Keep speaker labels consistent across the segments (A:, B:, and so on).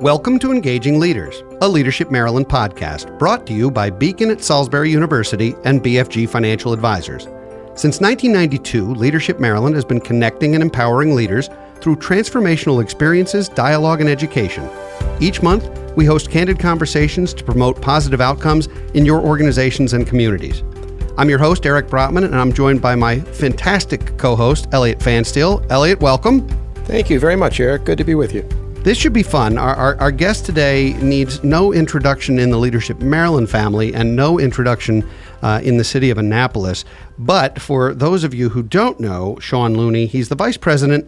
A: Welcome to Engaging Leaders, a Leadership Maryland podcast brought to you by Beacon at Salisbury University and BFG Financial Advisors. Since 1992, Leadership Maryland has been connecting and empowering leaders through transformational experiences, dialogue, and education. Each month, we host candid conversations to promote positive outcomes in your organizations and communities. I'm your host, Eric Brotman, and I'm joined by my fantastic co-host, Eliot Pfanstiehl. Eliot, welcome.
B: Thank you very much, Eric. Good to be with you.
A: This should be fun. Our guest today needs no introduction in the Leadership Maryland family and no introduction in the city of Annapolis. But for those of you who don't know Sean Looney, he's the Vice President,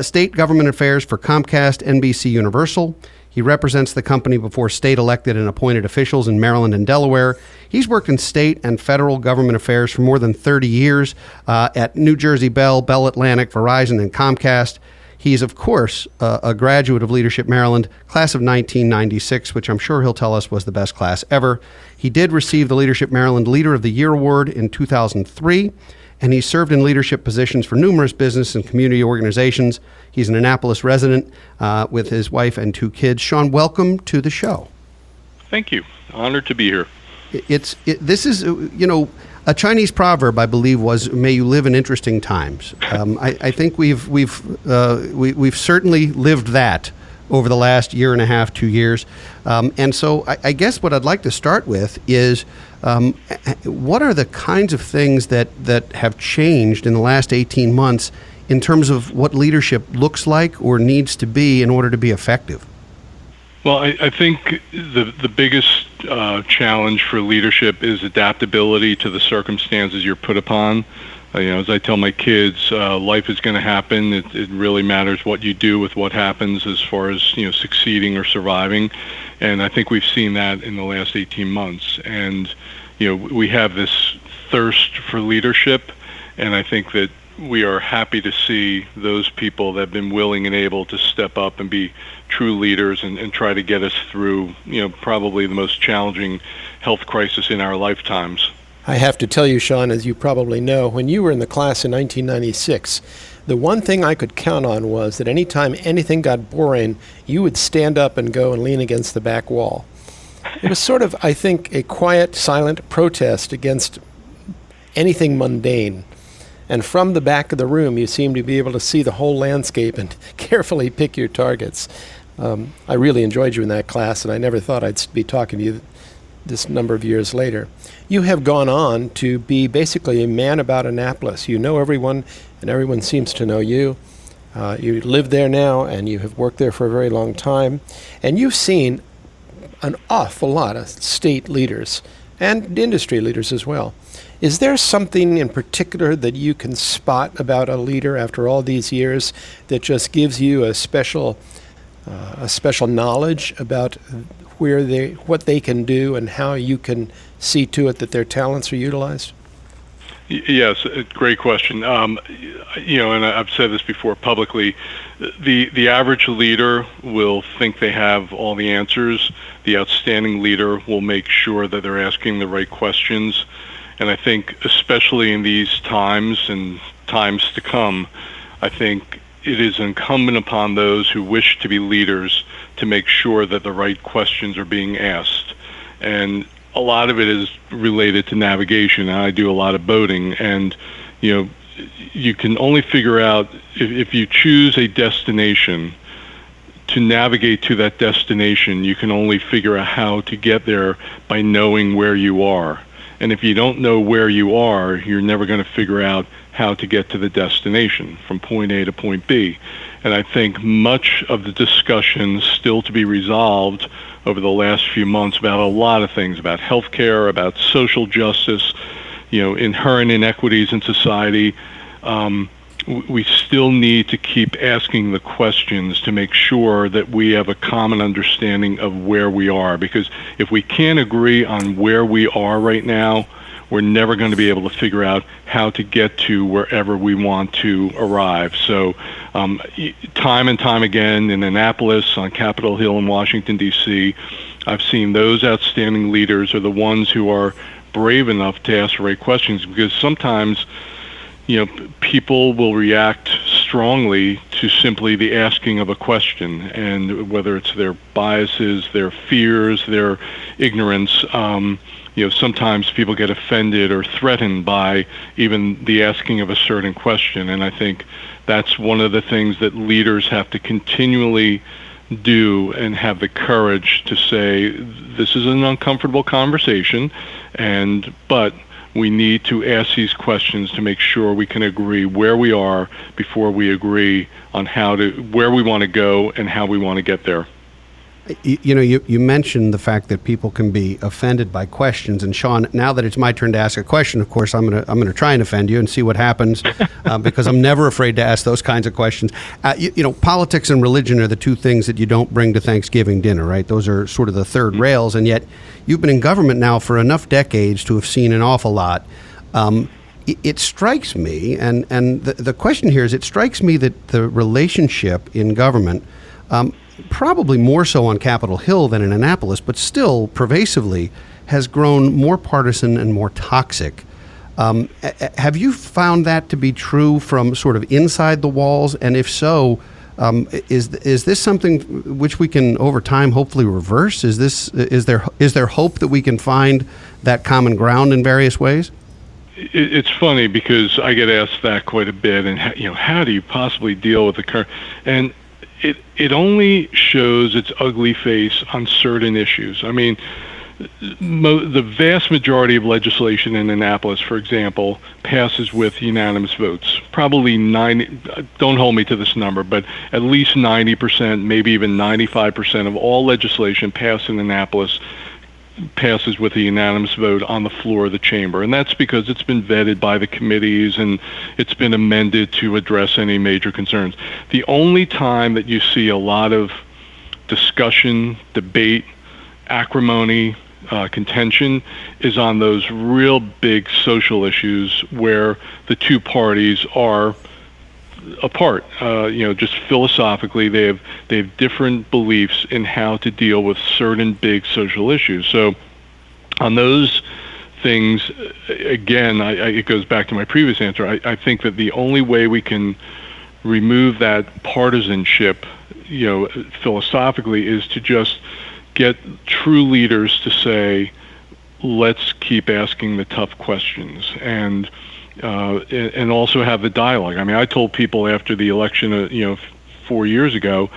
A: State Government Affairs for Comcast NBCUniversal. He represents the company before state elected and appointed officials in Maryland and Delaware. He's worked in state and federal government affairs for more than 30 years at New Jersey Bell, Bell Atlantic, Verizon, and Comcast. He's, of course, a graduate of Leadership Maryland, class of 1996, which I'm sure he'll tell us was the best class ever. He did receive the Leadership Maryland Leader of the Year Award in 2003, and he served in leadership positions for numerous business and community organizations. He's an Annapolis resident with his wife and 2 kids. Sean, welcome to the show.
C: Thank you. Honored to be here.
A: This is, a Chinese proverb, I believe, was "May you live in interesting times." I think we've certainly lived that over the last year and a half, 2 years, and so I guess what I'd like to start with is what are the kinds of things that have changed in the last 18 months in terms of what leadership looks like or needs to be in order to be effective?
C: Well, I think the biggest challenge for leadership is adaptability to the circumstances you're put upon. As I tell my kids, life is going to happen. It really matters what you do with what happens as far as succeeding or surviving. And I think we've seen that in the last 18 months. And we have this thirst for leadership, and I think that we are happy to see those people that have been willing and able to step up and be true leaders and try to get us through, probably the most challenging health crisis in our lifetimes.
B: I have to tell you, Sean, as you probably know, when you were in the class in 1996, the one thing I could count on was that anytime anything got boring, you would stand up and go and lean against the back wall. It was sort of, I think, a quiet, silent protest against anything mundane. And from the back of the room, you seem to be able to see the whole landscape and carefully pick your targets. I really enjoyed you in that class, and I never thought I'd be talking to you this number of years later. You have gone on to be basically a man about Annapolis. You know everyone, and everyone seems to know you. You live there now, and you have worked there for a very long time. And you've seen an awful lot of state leaders and industry leaders as well. Is there something in particular that you can spot about a leader after all these years that just gives you a special knowledge about what they can do and how you can see to it that their talents are utilized?
C: Yes, great question. And I've said this before publicly, the average leader will think they have all the answers. The outstanding leader will make sure that they're asking the right questions. And I think especially in these times and times to come, I think it is incumbent upon those who wish to be leaders to make sure that the right questions are being asked. And a lot of it is related to navigation. I do a lot of boating, and you can only figure out if you choose a destination to navigate to that destination, you can only figure out how to get there by knowing where you are. And if you don't know where you are, you're never going to figure out how to get to the destination from point A to point B. And I think much of the discussion still to be resolved over the last few months about a lot of things, about healthcare, about social justice, inherent inequities in society. We still need to keep asking the questions to make sure that we have a common understanding of where we are. Because if we can't agree on where we are right now, we're never going to be able to figure out how to get to wherever we want to arrive. So time and time again in Annapolis, on Capitol Hill in Washington, D.C., I've seen those outstanding leaders are the ones who are brave enough to ask the right questions, because sometimes people will react strongly to simply the asking of a question, and whether it's their biases, their fears, their ignorance. Sometimes people get offended or threatened by even the asking of a certain question, and I think that's one of the things that leaders have to continually do, and have the courage to say, this is an uncomfortable conversation, but we need to ask these questions to make sure we can agree where we are before we agree on where we want to go and how we want to get there.
A: You mentioned the fact that people can be offended by questions, and Sean, now that it's my turn to ask a question, of course, I'm gonna try and offend you and see what happens, because I'm never afraid to ask those kinds of questions. Politics and religion are the two things that you don't bring to Thanksgiving dinner, right? Those are sort of the third rails, and yet you've been in government now for enough decades to have seen an awful lot. It strikes me, and the question here is, it strikes me that the relationship in government, probably more so on Capitol Hill than in Annapolis, but still pervasively, has grown more partisan and more toxic. Have you found that to be true from sort of inside the walls? And if so, is this something which we can over time hopefully reverse? Is there hope that we can find that common ground in various ways?
C: It's funny because I get asked that quite a bit, and how do you possibly deal with the current? And it only shows its ugly face on certain issues. I mean, the vast majority of legislation in Annapolis, for example, passes with unanimous votes. Probably 90, don't hold me to this number, but at least 90%, maybe even 95% of all legislation passed in Annapolis passes with a unanimous vote on the floor of the chamber. And that's because it's been vetted by the committees and it's been amended to address any major concerns. The only time that you see a lot of discussion, debate, acrimony, contention is on those real big social issues where the two parties are apart. Just philosophically, they have different beliefs in how to deal with certain big social issues. So on those things, again, it goes back to my previous answer. I think that the only way we can remove that partisanship, philosophically, is to just get true leaders to say, let's keep asking the tough questions, and also have the dialogue. I mean, I told people after the election, 4 years ago,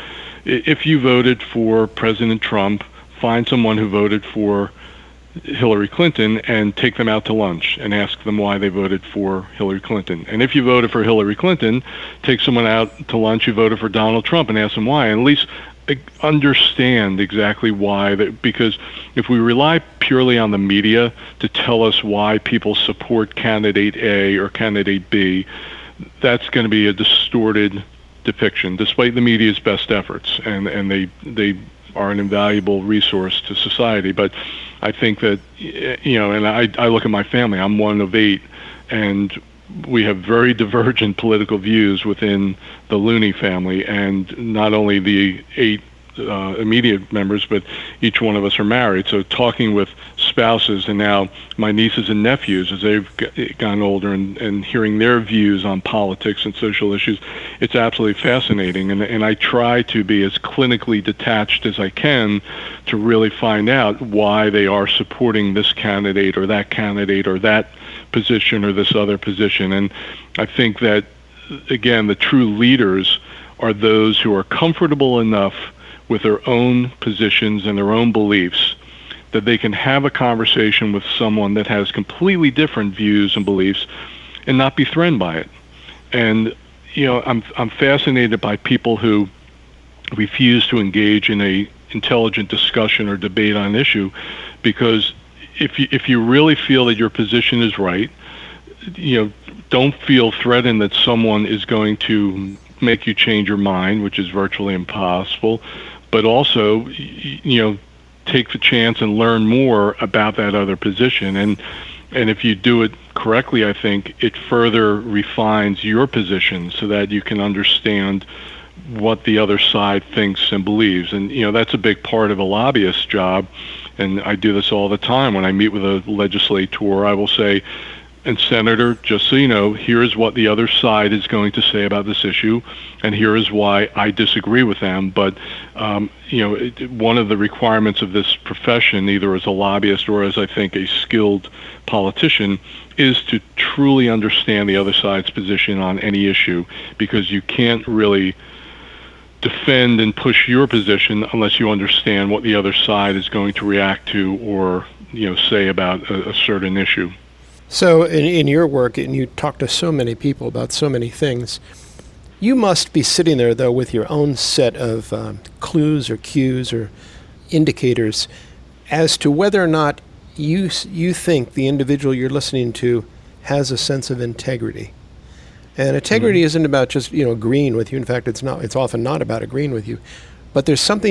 C: if you voted for President Trump, find someone who voted for Hillary Clinton and take them out to lunch and ask them why they voted for Hillary Clinton. And if you voted for Hillary Clinton, take someone out to lunch who voted for Donald Trump and ask them why, and at least understand exactly why. Because if we rely purely on the media to tell us why people support candidate A or candidate B, that's going to be a distorted depiction, despite the media's best efforts, and they are an invaluable resource to society. But I think that, and I look at my family, I'm one of 8, and we have very divergent political views within the Looney family, and not only the 8 immediate members, but each one of us are married. So talking with spouses, and now my nieces and nephews as they've gotten older, and hearing their views on politics and social issues, it's absolutely fascinating. And I try to be as clinically detached as I can to really find out why they are supporting this candidate or that position or this other position. And I think that, again, the true leaders are those who are comfortable enough with their own positions and their own beliefs that they can have a conversation with someone that has completely different views and beliefs and not be threatened by it. And I'm fascinated by people who refuse to engage in a intelligent discussion or debate on an issue, because if you really feel that your position is right, don't feel threatened that someone is going to make you change your mind, which is virtually impossible. But also, take the chance and learn more about that other position. And if you do it correctly, I think it further refines your position so that you can understand what the other side thinks and believes. And, that's a big part of a lobbyist's job. And I do this all the time. When I meet with a legislator, I will say, and Senator, just so you know, here is what the other side is going to say about this issue, and here is why I disagree with them. But one of the requirements of this profession, either as a lobbyist or as I think a skilled politician, is to truly understand the other side's position on any issue, because you can't really defend and push your position unless you understand what the other side is going to react to or say about a certain issue.
B: So in your work, and you talk to so many people about so many things, you must be sitting there, though, with your own set of clues or cues or indicators as to whether or not you think the individual you're listening to has a sense of integrity. And integrity isn't about just agreeing with you. In fact, it's not. It's often not about agreeing with you. But there's some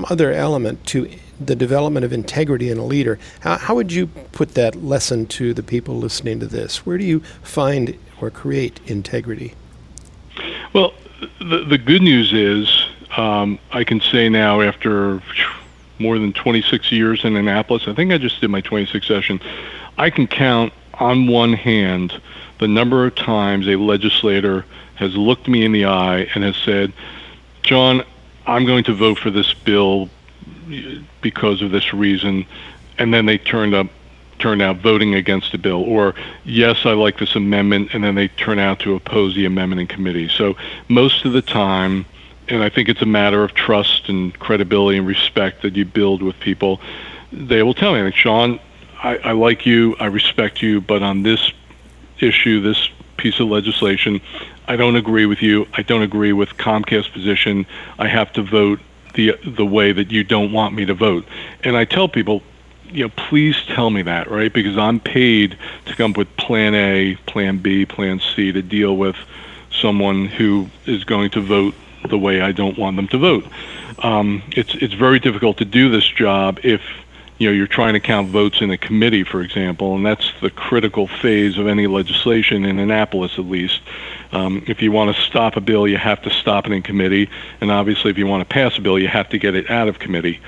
B: other element to the development of integrity in a leader. How would you put that lesson to the people listening to this? Where do you find or create integrity?
C: Well, the good news is I can say now, after more than 26 years in Annapolis, I think I just did my 26th session, I can count on one hand the number of times a legislator has looked me in the eye and has said, John, I'm going to vote for this bill because of this reason, and then they turned out voting against the bill. Or, yes, I like this amendment, and then they turn out to oppose the amendment in committee. So most of the time, and I think it's a matter of trust and credibility and respect that you build with people, they will tell me, like, Sean, I like you, I respect you, but on this issue, this piece of legislation, I don't agree with you. I don't agree with Comcast's position. I have to vote the way that you don't want me to vote. And I tell people, please tell me that, right? Because I'm paid to come up with plan A, plan B, plan C to deal with someone who is going to vote the way I don't want them to vote. It's very difficult to do this job if you're trying to count votes in a committee, for example, and that's the critical phase of any legislation in Annapolis, at least. If you want to stop a bill, you have to stop it in committee, and obviously if you want to pass a bill, you have to get it out of committee.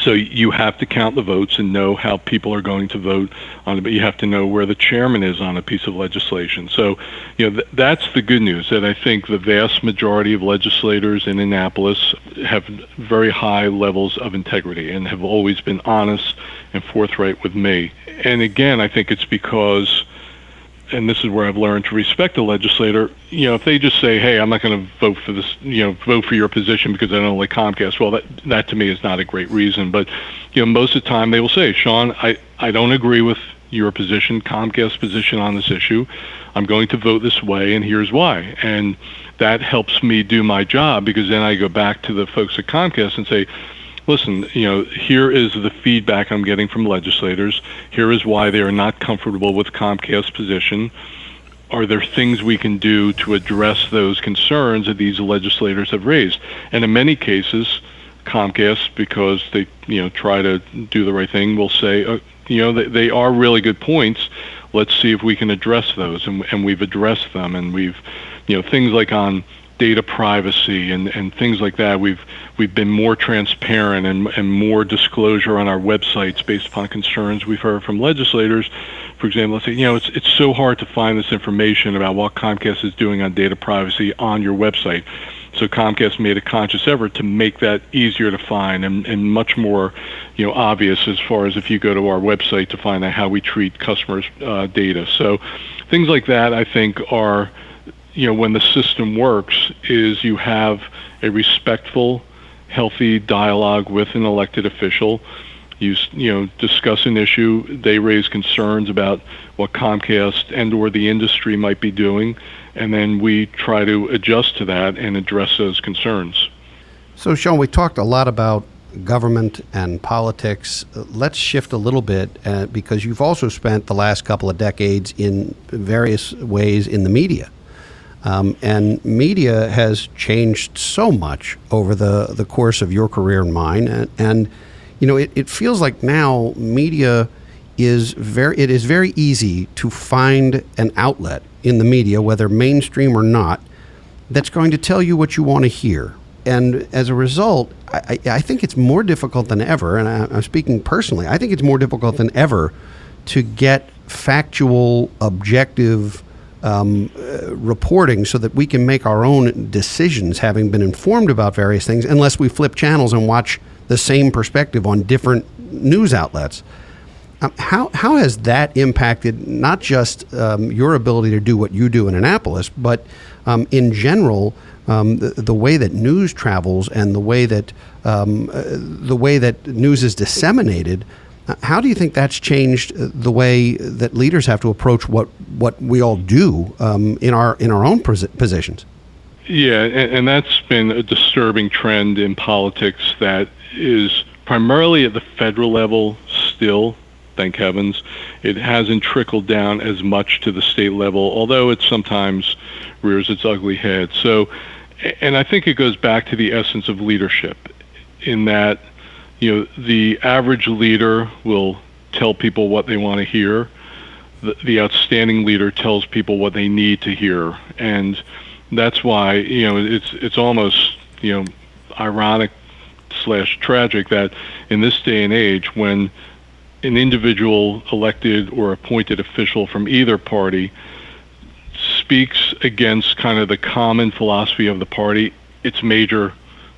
C: So you have to count the votes and know how people are going to vote on it, but you have to know where the chairman is on a piece of legislation. So, that's the good news, that I think the vast majority of legislators in Annapolis have very high levels of integrity and have always been honest and forthright with me. And again, I think it's because, and this is where I've learned to respect the legislator, if they just say, hey, I'm not going to vote for this, vote for your position because I don't like Comcast, well, that to me is not a great reason. But, most of the time they will say, Sean, I don't agree with your position, Comcast's position on this issue. I'm going to vote this way, and here's why. And that helps me do my job, because then I go back to the folks at Comcast and say, listen, here is the feedback I'm getting from legislators. Here is why they are not comfortable with Comcast's position. Are there things we can do to address those concerns that these legislators have raised? And in many cases, Comcast, because they try to do the right thing, will say, they are really good points. Let's see if we can address those. And we've addressed them, and we've, things like on data privacy and things like that. We've been more transparent and more disclosure on our websites based upon concerns we've heard from legislators. For example, let's say, it's so hard to find this information about what Comcast is doing on data privacy on your website. So Comcast made a conscious effort to make that easier to find and much more, obvious as far as if you go to our website to find out how we treat customers' data. So things like that, I think, are, when the system works, is you have a respectful, healthy dialogue with an elected official. You discuss an issue. They raise concerns about what Comcast and or the industry might be doing, and then we try to adjust to that and address those concerns.
A: So, Sean, we talked a lot about government and politics. Let's shift a little bit because you've also spent the last couple of decades in various ways in the media. And media has changed so much over the course of your career and mine. And it feels like now media is very easy to find an outlet in the media, whether mainstream or not, that's going to tell you what you want to hear. And as a result, I think it's more difficult than ever, and I'm speaking personally, I think it's more difficult than ever to get factual, objective reporting so that we can make our own decisions, having been informed about various things, unless we flip channels and watch the same perspective on different news outlets. How has that impacted not just your ability to do what you do in Annapolis, but in general, the way that news travels and the way that news is disseminated? How do you think that's changed the way that leaders have to approach what we all do in our own positions?
C: Yeah, and that's been a disturbing trend in politics that is primarily at the federal level still. Thank heavens. It hasn't trickled down as much to the state level, although it sometimes rears its ugly head. So, and I think it goes back to the essence of leadership, in that, the average leader will tell people what they want to hear. The outstanding leader tells people what they need to hear. And that's why, it's almost, ironic / tragic that in this day and age, when an individual elected or appointed official from either party speaks against kind of the common philosophy of the party, it's major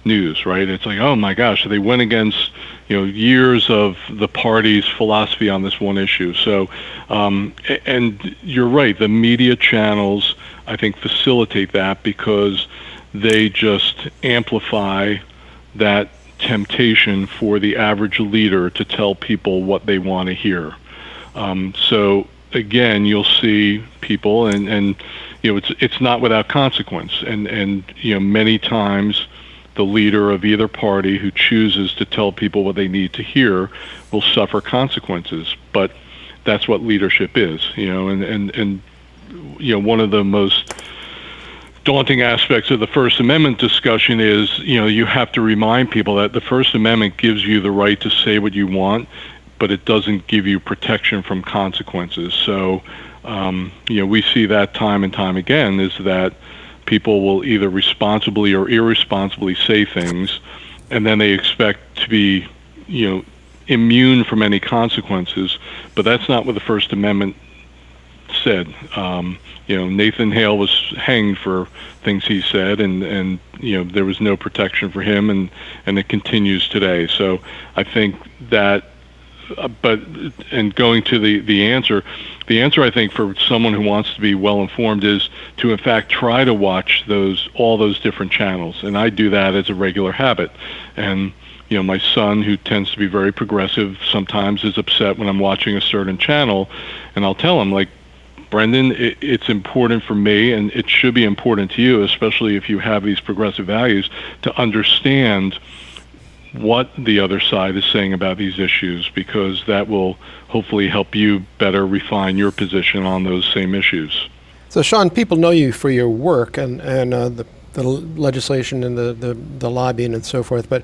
C: news, right? It's like, oh my gosh, they went against years of the party's philosophy on this one issue. So, and you're right, the media channels, I think, facilitate that because they just amplify that temptation for the average leader to tell people what they want to hear. So again, you'll see people, and it's not without consequence, and many times the leader of either party who chooses to tell people what they need to hear will suffer consequences. But that's what leadership is, and one of the most daunting aspects of the First Amendment discussion is, you have to remind people that the First Amendment gives you the right to say what you want, but it doesn't give you protection from consequences. So, we see that time and time again, is that people will either responsibly or irresponsibly say things, and then they expect to be, immune from any consequences, but that's not what the First Amendment said. Nathan Hale was hanged for things he said, and there was no protection for him, and it continues today. So I think that, and going to the answer I think for someone who wants to be well informed is to in fact try to watch all those different channels, and I do that as a regular habit. And my son, who tends to be very progressive, sometimes is upset when I'm watching a certain channel, and I'll tell him, like, Brendan, it's important for me, and it should be important to you, especially if you have these progressive values, to understand what the other side is saying about these issues, because that will hopefully help you better refine your position on those same issues.
B: So, Sean, people know you for your work and the legislation and the lobbying and so forth, but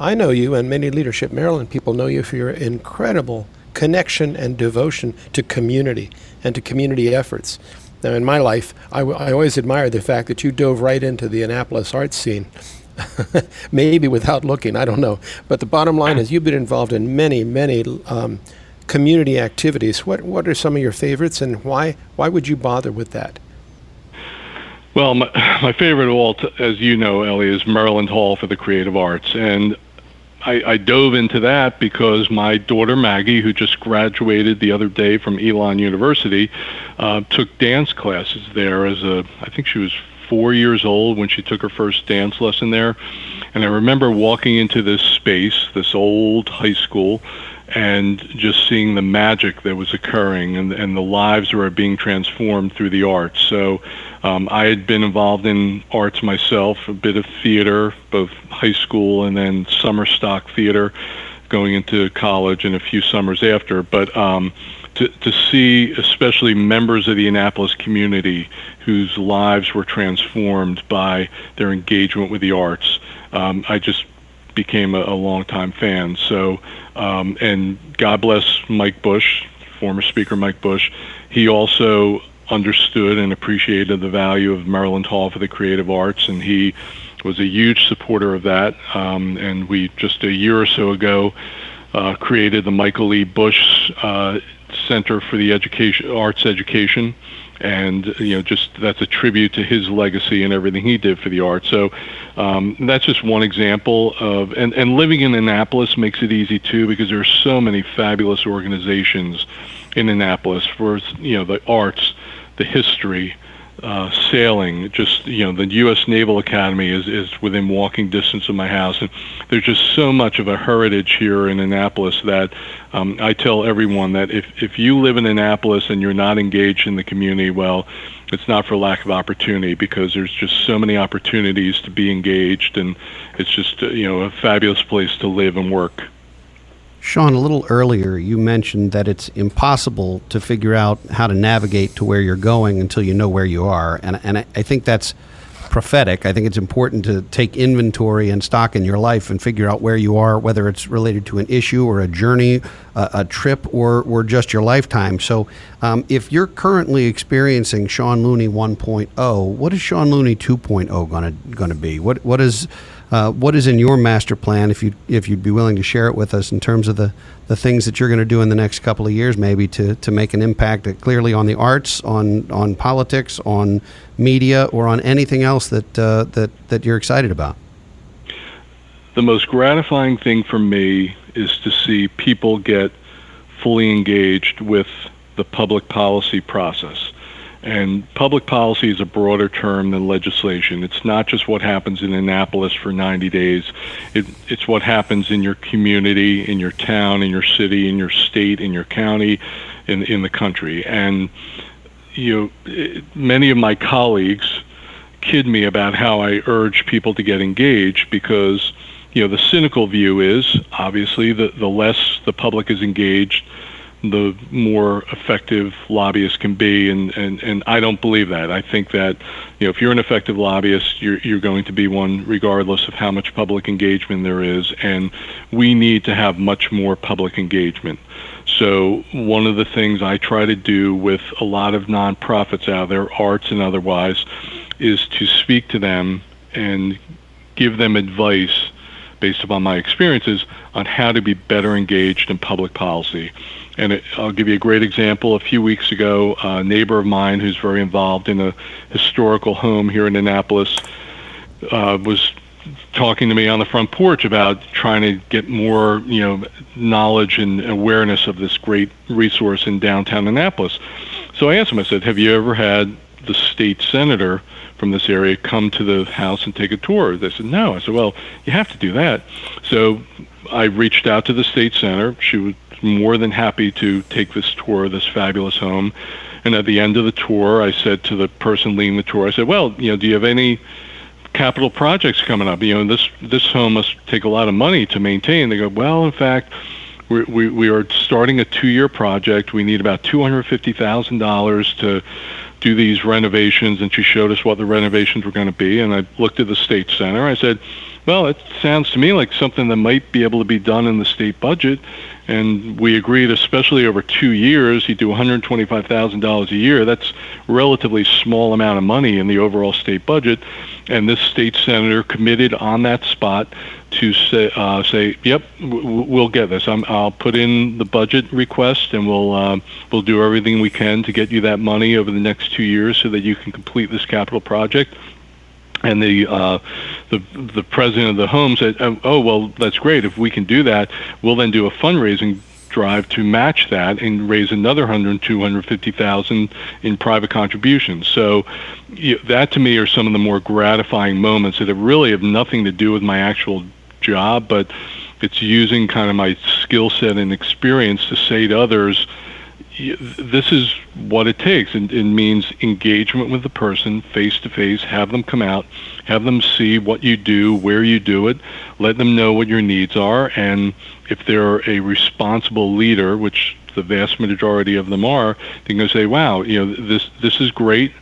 B: I know you, and many Leadership Maryland people know you for your incredible connection and devotion to community and to community efforts. Now, in my life, I always admired the fact that you dove right into the Annapolis art scene. Maybe without looking, I don't know. But the bottom line is you've been involved in many community activities. What are some of your favorites, and why would you bother with that?
C: Well, my favorite of all, as you know, Ellie, is Maryland Hall for the Creative Arts. And I dove into that because my daughter Maggie, who just graduated the other day from Elon University, took dance classes there I think she was 4 years old when she took her first dance lesson there. And I remember walking into this space, this old high school, and just seeing the magic that was occurring and the lives that were being transformed through the arts. So I had been involved in arts myself, a bit of theater, both high school and then summer stock theater, going into college and a few summers after. But to see especially members of the Annapolis community whose lives were transformed by their engagement with the arts, I just became a longtime fan. So, and God bless Mike Bush, former Speaker Mike Bush. He also understood and appreciated the value of Maryland Hall for the Creative Arts, and he was a huge supporter of that. And we just a year or so ago created the Michael E. Bush Center for the Arts Education, and just that's a tribute to his legacy and everything he did for the arts. So that's just one example of, and living in Annapolis makes it easy too, because there are so many fabulous organizations in Annapolis for the arts, the history, sailing. Just the U.S. Naval Academy is within walking distance of my house, and there's just so much of a heritage here in Annapolis that I tell everyone that if you live in Annapolis and you're not engaged in the community, well, it's not for lack of opportunity, because there's just so many opportunities to be engaged, and it's just a fabulous place to live and work.
A: Sean, a little earlier, you mentioned that it's impossible to figure out how to navigate to where you're going until you know where you are. And I think that's prophetic. I think it's important to take inventory and stock in your life and figure out where you are, whether it's related to an issue or a journey, a trip, or just your lifetime. So if you're currently experiencing Sean Looney 1.0, what is Sean Looney 2.0 going to be? What is in your master plan, if you'd be willing to share it with us, in terms of the things that you're going to do in the next couple of years, maybe to make an impact clearly on the arts, on politics, on media, or on anything else that you're excited about?
C: The most gratifying thing for me is to see people get fully engaged with the public policy process. And public policy is a broader term than legislation. It's not just what happens in Annapolis for 90 days. It's what happens in your community, in your town, in your city, in your state, in your county, in the country. And many of my colleagues kid me about how I urge people to get engaged, because the cynical view is, obviously, the less the public is engaged, the more effective lobbyists can be, and I don't believe that. I think that if you're an effective lobbyist, you're going to be one regardless of how much public engagement there is, and we need to have much more public engagement. So one of the things I try to do with a lot of nonprofits out there, arts and otherwise, is to speak to them and give them advice based upon my experiences on how to be better engaged in public policy. And I'll give you a great example. A few weeks ago, a neighbor of mine who's very involved in a historical home here in Annapolis was talking to me on the front porch about trying to get more, knowledge and awareness of this great resource in downtown Annapolis. So I asked him, I said, have you ever had the state senator from this area come to the house and take a tour? They said, no. I said, well, you have to do that. So I reached out to the state senator. She was more than happy to take this tour of this fabulous home. And at the end of the tour, I said to the person leading the tour, I said, well, do you have any capital projects coming up? This home must take a lot of money to maintain. They go, well, in fact, we are starting a 2-year project. We need about $250,000 to do these renovations. And she showed us what the renovations were going to be. And I looked at the state center. I said, well, it sounds to me like something that might be able to be done in the state budget. And we agreed, especially over 2 years, you do $125,000 a year. That's a relatively small amount of money in the overall state budget. And this state senator committed on that spot to say, yep, we'll get this. I'll put in the budget request, and we'll do everything we can to get you that money over the next 2 years so that you can complete this capital project. And the president of the home said, oh, well, that's great. If we can do that, we'll then do a fundraising drive to match that and raise another $250,000 in private contributions. So that to me are some of the more gratifying moments that really have nothing to do with my actual job, but it's using kind of my skill set and experience to say to others, this is what it takes. It means engagement with the person, face to face, have them come out, have them see what you do, where you do it, let them know what your needs are, and if they're a responsible leader, which the vast majority of them are, they can say, wow, this is great.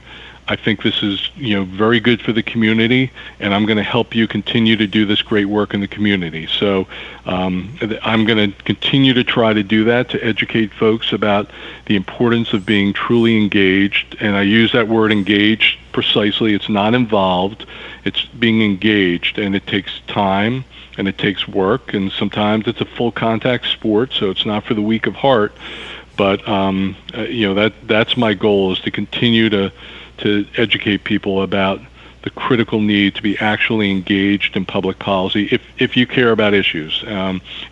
C: I think this is, very good for the community, and I'm going to help you continue to do this great work in the community. So I'm going to continue to try to do that, to educate folks about the importance of being truly engaged. And I use that word engaged precisely. It's not involved. It's being engaged, and it takes time, and it takes work, and sometimes it's a full contact sport, so it's not for the weak of heart. But that's my goal, is to continue to educate people about the critical need to be actually engaged in public policy if you care about issues.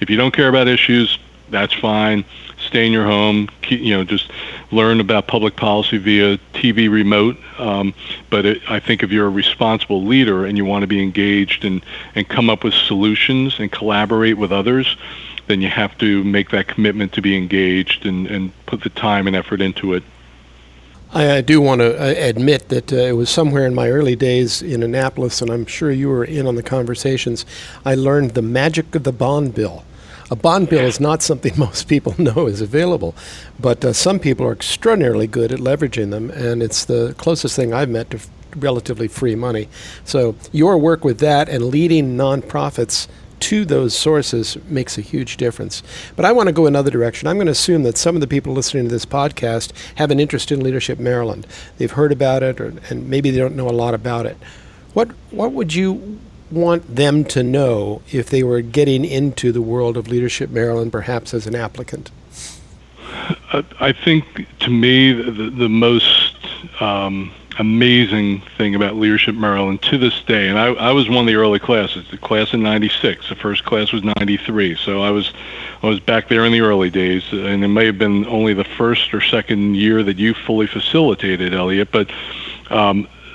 C: If you don't care about issues, that's fine. Stay in your home. Just learn about public policy via TV remote. But I think if you're a responsible leader and you want to be engaged and come up with solutions and collaborate with others, then you have to make that commitment to be engaged and put the time and effort into it.
B: I do want to admit that it was somewhere in my early days in Annapolis, and I'm sure you were in on the conversations, I learned the magic of the bond bill. A bond bill is not something most people know is available, but some people are extraordinarily good at leveraging them, and it's the closest thing I've met to relatively free money. So your work with that and leading nonprofits to those sources makes a huge difference. But I want to go another direction. I'm going to assume that some of the people listening to this podcast have an interest in Leadership Maryland. They've heard about it, and maybe they don't know a lot about it. What would you want them to know if they were getting into the world of Leadership Maryland, perhaps as an applicant?
C: I think, to me, the most amazing thing about Leadership Maryland to this day, and I was one of the early classes, the class in '96. The first class was '93, so I was back there in the early days, and it may have been only the first or second year that you fully facilitated, Eliot, but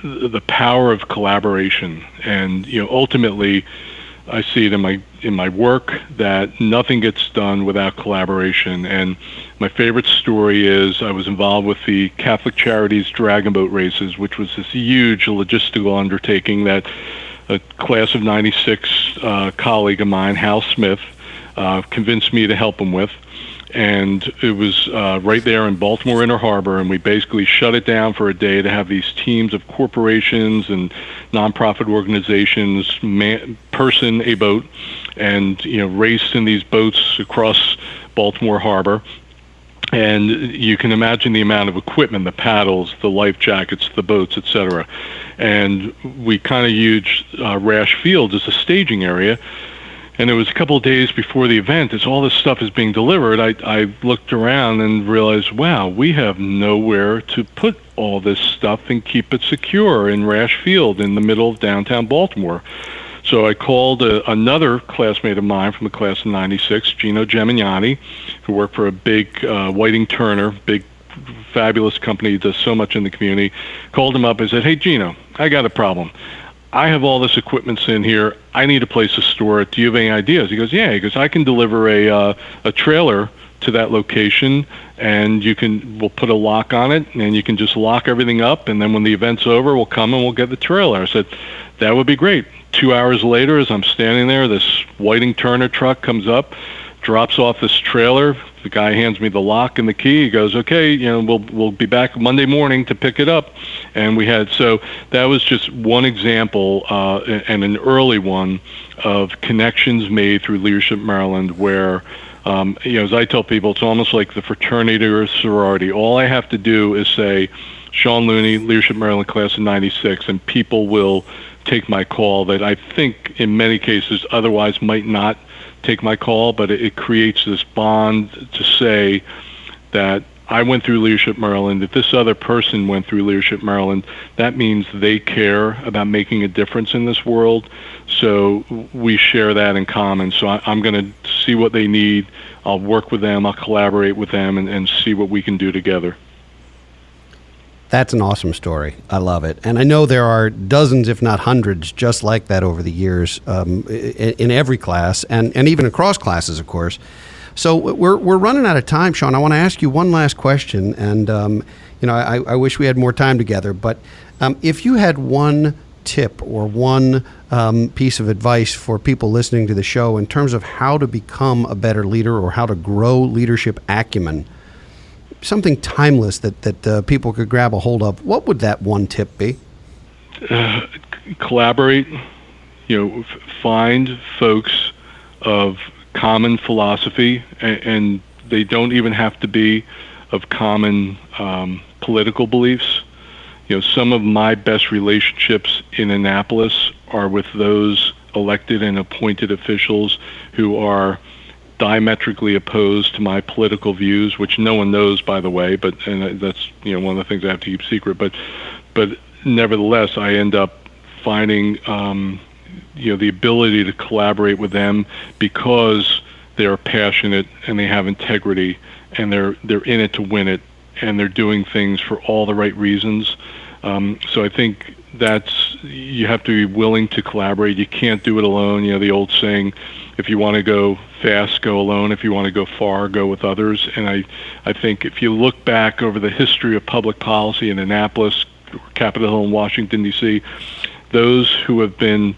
C: the power of collaboration, and ultimately, I see it in my work that nothing gets done without collaboration. And my favorite story is I was involved with the Catholic Charities Dragon Boat races, which was this huge logistical undertaking that a class of '96 colleague of mine, Hal Smith, convinced me to help him with. And it was right there in Baltimore Inner Harbor, and we basically shut it down for a day to have these teams of corporations and nonprofit organizations person a boat and race in these boats across Baltimore Harbor. And you can imagine the amount of equipment, the paddles, the life jackets, the boats, etc. And we kind of used Rash Field as a staging area. And it was a couple of days before the event, as all this stuff is being delivered, I looked around and realized, wow, we have nowhere to put all this stuff and keep it secure in Rash Field in the middle of downtown Baltimore. So I called another classmate of mine from the class of '96, Gino Gemignani, who worked for a big Whiting Turner, big fabulous company, does so much in the community. Called him up and said, hey, Gino, I got a problem. I have all this equipment in here. I need a place to store it. Do you have any ideas? He goes, yeah. He goes, I can deliver a trailer to that location, and we'll put a lock on it, and you can just lock everything up, and then when the event's over, we'll come and we'll get the trailer. I said, that would be great. 2 hours later, as I'm standing there, this Whiting Turner truck comes up, drops off this trailer. The guy hands me the lock and the key. He goes, okay, we'll be back Monday morning to pick it up. And so that was just one example and an early one of connections made through Leadership Maryland where, as I tell people, it's almost like the fraternity or sorority. All I have to do is say, Sean Looney, Leadership Maryland class of '96, and people will take my call that I think in many cases otherwise might not take my call, but it creates this bond to say that I went through Leadership Maryland. If this other person went through Leadership Maryland, that means they care about making a difference in this world. So we share that in common. So I'm going to see what they need. I'll work with them. I'll collaborate with them and see what we can do together.
A: That's an awesome story. I love it. And I know there are dozens, if not hundreds, just like that over the years in every class and even across classes, of course. So we're running out of time, Sean. I want to ask you one last question. And, I wish we had more time together. But if you had one tip or one piece of advice for people listening to the show in terms of how to become a better leader or how to grow leadership acumen, something timeless that people could grab a hold of, what would that one tip be?
C: Collaborate. Find folks of common philosophy, and they don't even have to be of common political beliefs. Some of my best relationships in Annapolis are with those elected and appointed officials who are diametrically opposed to my political views, which no one knows, by the way, and that's one of the things I have to keep secret. But nevertheless, I end up finding the ability to collaborate with them because they are passionate and they have integrity and they're in it to win it and they're doing things for all the right reasons. So I think you have to be willing to collaborate. You can't do it alone. The old saying, if you want to go fast, go alone. If you want to go far, go with others. And I think if you look back over the history of public policy in Annapolis, Capitol Hill in Washington, D.C., those who have been,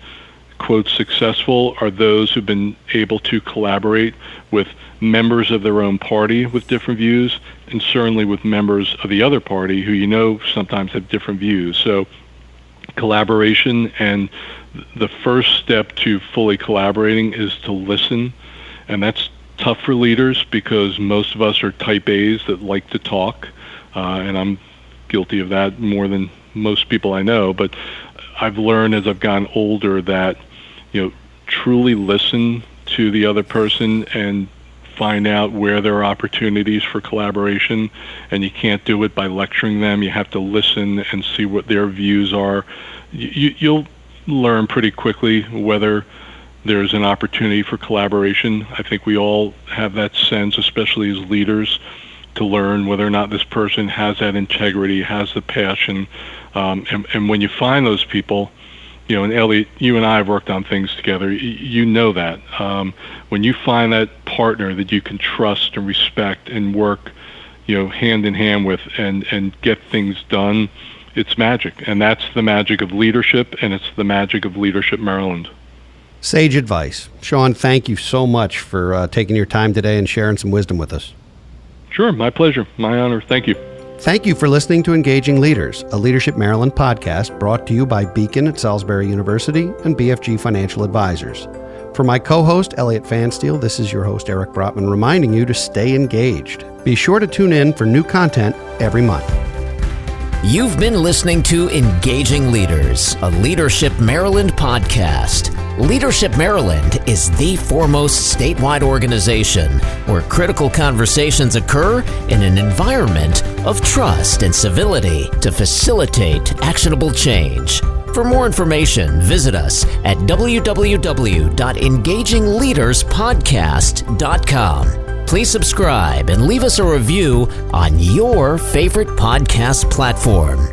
C: quote, successful are those who've been able to collaborate with members of their own party with different views, and certainly with members of the other party who sometimes have different views. So collaboration, and the first step to fully collaborating is to listen, and that's tough for leaders because most of us are type A's that like to talk, and I'm guilty of that more than most people I know. But I've learned as I've gotten older that truly listen to the other person and find out where there are opportunities for collaboration, and you can't do it by lecturing them. You have to listen and see what their views are. You'll learn pretty quickly whether there's an opportunity for collaboration. I think we all have that sense, especially as leaders, to learn whether or not this person has that integrity, has the passion, and when you find those people, and Eliot, you and I have worked on things together. You know that when you find that partner that you can trust and respect and work, hand in hand with, and get things done, it's magic. And that's the magic of leadership, and it's the magic of Leadership Maryland.
A: Sage advice. Sean, thank you so much for taking your time today and sharing some wisdom with us.
C: Sure, my pleasure, my honor. Thank you.
A: Thank you for listening to Engaging Leaders, a Leadership Maryland podcast brought to you by Beacon at Salisbury University and BFG Financial Advisors. For my co-host, Eliot Pfanstiehl, this is your host, Eric Brotman, reminding you to stay engaged. Be sure to tune in for new content every month.
D: You've been listening to Engaging Leaders, a Leadership Maryland podcast. Leadership Maryland is the foremost statewide organization where critical conversations occur in an environment of trust and civility to facilitate actionable change. For more information, visit us at www.engagingleaderspodcast.com. Please subscribe and leave us a review on your favorite podcast platform.